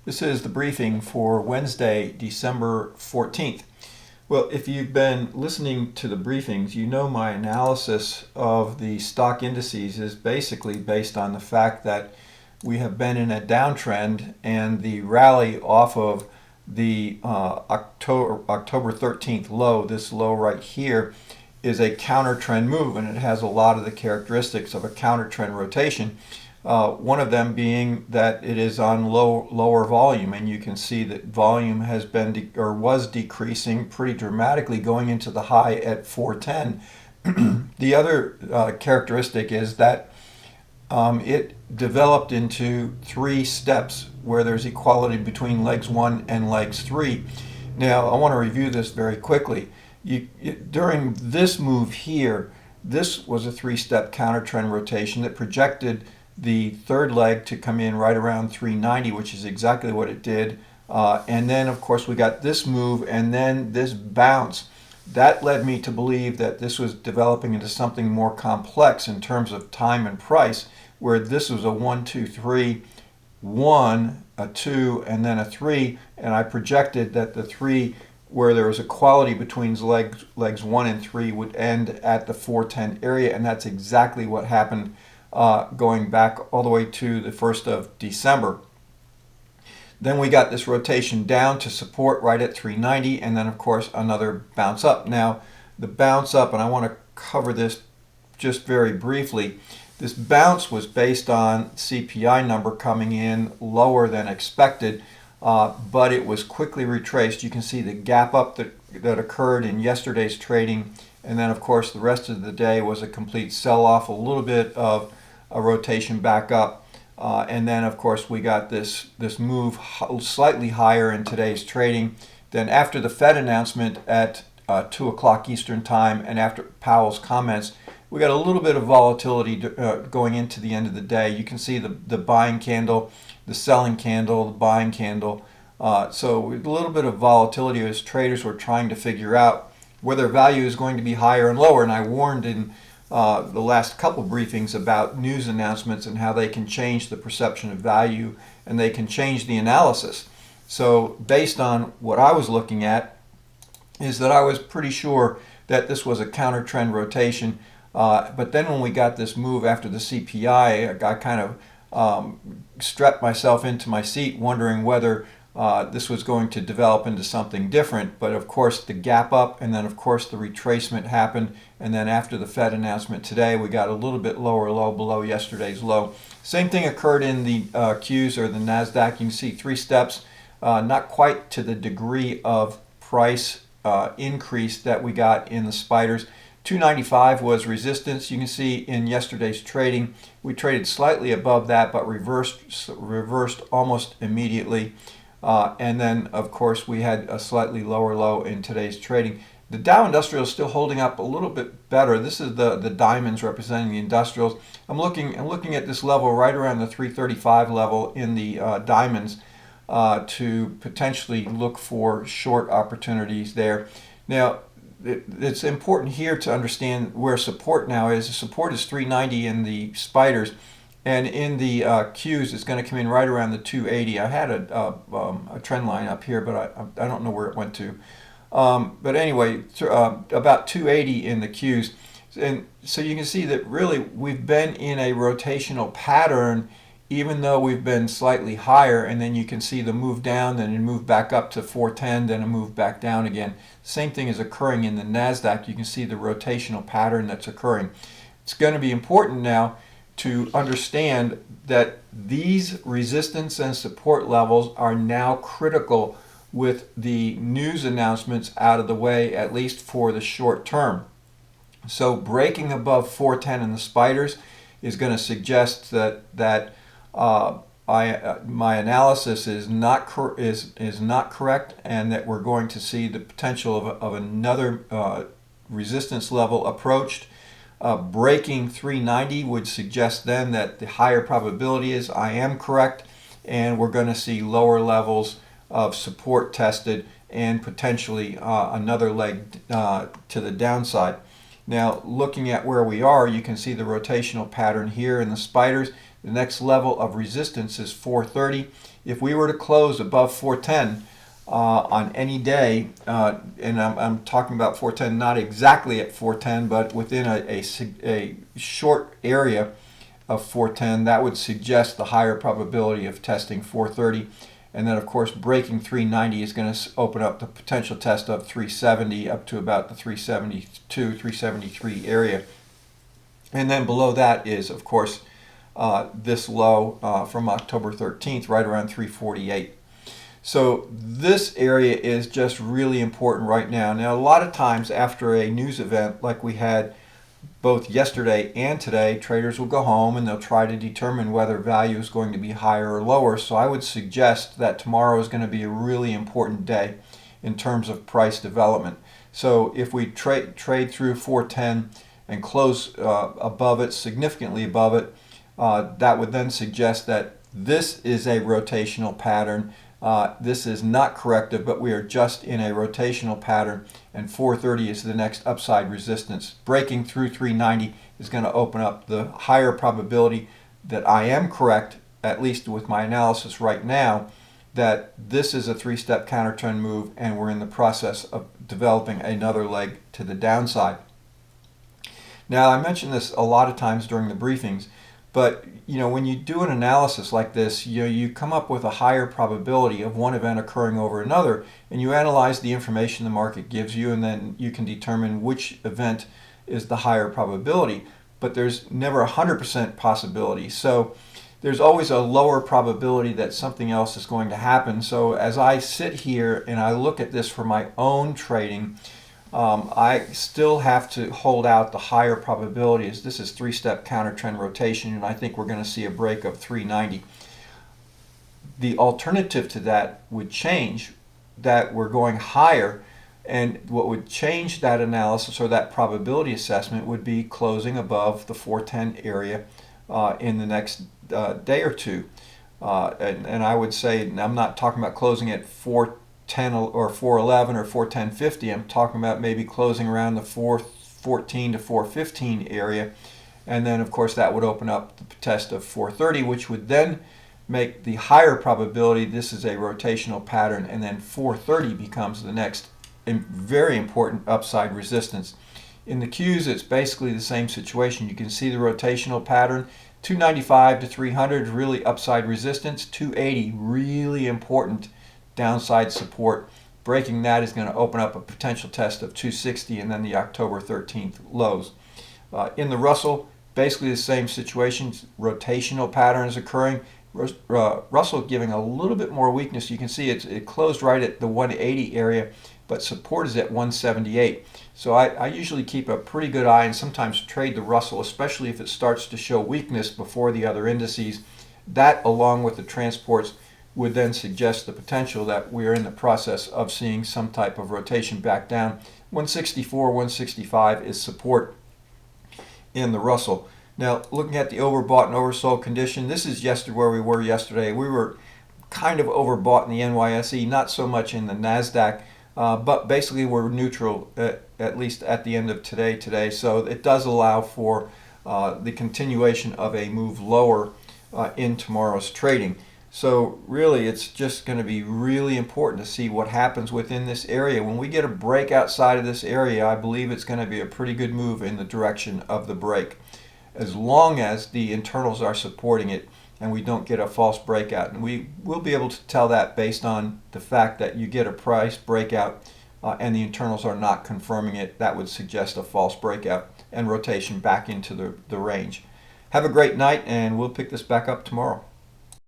This is the briefing for Wednesday, December 14th. Well, if you've been listening to the briefings, you know my analysis of the stock indices is basically based on the fact that we have been in a downtrend, and the rally off of the October 13th low, this low right here, is a counter trend move, and it has a lot of the characteristics of a counter trend rotation. One of them being that it is on lower volume, and you can see that volume has been was decreasing pretty dramatically going into the high at 410. The other characteristic is that it developed into three steps where there's equality between legs 1 and legs 3. Now, I want to review this very quickly. During this move here, this was a three-step counter trend rotation that projected the third leg to come in right around 390, which is exactly what it did. And then, of course, we got this move and then this bounce. That led me to believe that this was developing into something more complex in terms of time and price, where this was a 1, 2, 3, 1, a 2, and then a 3. And I projected that the 3, where there was equality between legs 1 and 3, would end at the 410 area, and that's exactly what happened. Going back all the way to the 1st of December. Then we got this rotation down to support right at 390, and then of course another bounce up. Now the bounce up, and I want to cover this just very briefly, this bounce was based on CPI number coming in lower than expected, but it was quickly retraced. You can see the gap up that occurred in yesterday's trading, and then of course the rest of the day was a complete sell-off, a little bit of a rotation back up, and then of course we got this move slightly higher in today's trading. Then after the Fed announcement at 2 o'clock Eastern time, and after Powell's comments, we got a little bit of volatility going into the end of the day. You can see the buying candle, the selling candle, the buying candle. So a little bit of volatility as traders were trying to figure out whether value is going to be higher and lower. And I warned in the last couple briefings about news announcements and how they can change the perception of value, and they can change the analysis. So based on what I was looking at, is that I was pretty sure that this was a counter trend rotation. But then when we got this move after the CPI, I kind of strapped myself into my seat wondering whether this was going to develop into something different. But of course the gap up, and then of course the retracement happened, and then after the Fed announcement today, we got a little bit lower low below yesterday's low. Same thing occurred in the Qs or the NASDAQ. You can see three steps, not quite to the degree of price increase that we got in the spiders. 295 was resistance. You can see in yesterday's trading, we traded slightly above that, but reversed almost immediately. And then, of course, we had a slightly lower low in today's trading. The Dow Industrial is still holding up a little bit better. This is the diamonds representing the industrials. I'm looking at this level right around the 335 level in the diamonds to potentially look for short opportunities there. Now, it's important here to understand where support now is. Support is 390 in the spiders. And in the Qs, it's going to come in right around the 280. I had a trend line up here, but I don't know where it went to. But anyway, about 280 in the Qs. And so you can see that really we've been in a rotational pattern, even though we've been slightly higher. And then you can see the move down, then a move back up to 410, then a move back down again. Same thing is occurring in the NASDAQ. You can see the rotational pattern that's occurring. It's going to be important now to understand that these resistance and support levels are now critical with the news announcements out of the way, at least for the short term. So breaking above 410 in the spiders is going to suggest that my analysis is not correct, and that we're going to see the potential of another resistance level approached. Breaking 390 would suggest then that the higher probability is I am correct, and we're going to see lower levels of support tested, and potentially another leg to the downside. Now, looking at where we are, you can see the rotational pattern here in the spiders. The next level of resistance is 430. If we were to close above 410 on any day, and I'm talking about 410 not exactly at 410, but within a short area of 410, that would suggest the higher probability of testing 430. And then, of course, breaking 390 is going to open up the potential test of 370 up to about the 372, 373 area. And then below that is, of course, this low from October 13th, right around 348. So this area is just really important right now. Now, a lot of times after a news event like we had both yesterday and today, traders will go home and they'll try to determine whether value is going to be higher or lower. So I would suggest that tomorrow is going to be a really important day in terms of price development. So if we trade through 410 and close above it, significantly above it, that would then suggest that this is a rotational pattern. This is not corrective, but we are just in a rotational pattern, and 430 is the next upside resistance. Breaking through 390 is going to open up the higher probability that I am correct, at least with my analysis right now, that this is a three-step counter-trend move and we're in the process of developing another leg to the downside. Now, I mentioned this a lot of times during the briefings, but when you do an analysis like this, you come up with a higher probability of one event occurring over another, and you analyze the information the market gives you, and then you can determine which event is the higher probability. But there's never a 100% possibility. So there's always a lower probability that something else is going to happen. So as I sit here and I look at this for my own trading, I still have to hold out the higher probabilities. This is three-step counter-trend rotation, and I think we're going to see a break of 390. The alternative to that would change, that we're going higher, and what would change that analysis or that probability assessment would be closing above the 410 area in the next day or two. And I would say, I'm not talking about closing at 410 or 411 or 410.50. I'm talking about maybe closing around the 414 to 415 area, and then of course that would open up the test of 430, which would then make the higher probability this is a rotational pattern, and then 430 becomes the next very important upside resistance. In the Qs, it's basically the same situation. You can see the rotational pattern. 295 to 300 really upside resistance. 280 really important downside support. Breaking that is going to open up a potential test of 260 and then the October 13th lows. In the Russell, basically the same situation. Rotational patterns occurring. Russell giving a little bit more weakness. You can see it closed right at the 180 area, but support is at 178. So I usually keep a pretty good eye and sometimes trade the Russell, especially if it starts to show weakness before the other indices. That, along with the transports, would then suggest the potential that we're in the process of seeing some type of rotation back down. 164, 165 is support in the Russell. Now, looking at the overbought and oversold condition, this is where we were yesterday. We were kind of overbought in the NYSE, not so much in the NASDAQ, but basically we're neutral, at least at the end of today. So it does allow for the continuation of a move lower in tomorrow's trading. So really, it's just going to be really important to see what happens within this area. When we get a break outside of this area, I believe it's going to be a pretty good move in the direction of the break, as long as the internals are supporting it and we don't get a false breakout. And we will be able to tell that based on the fact that you get a price breakout and the internals are not confirming it. That would suggest a false breakout and rotation back into the range. Have a great night, and we'll pick this back up tomorrow.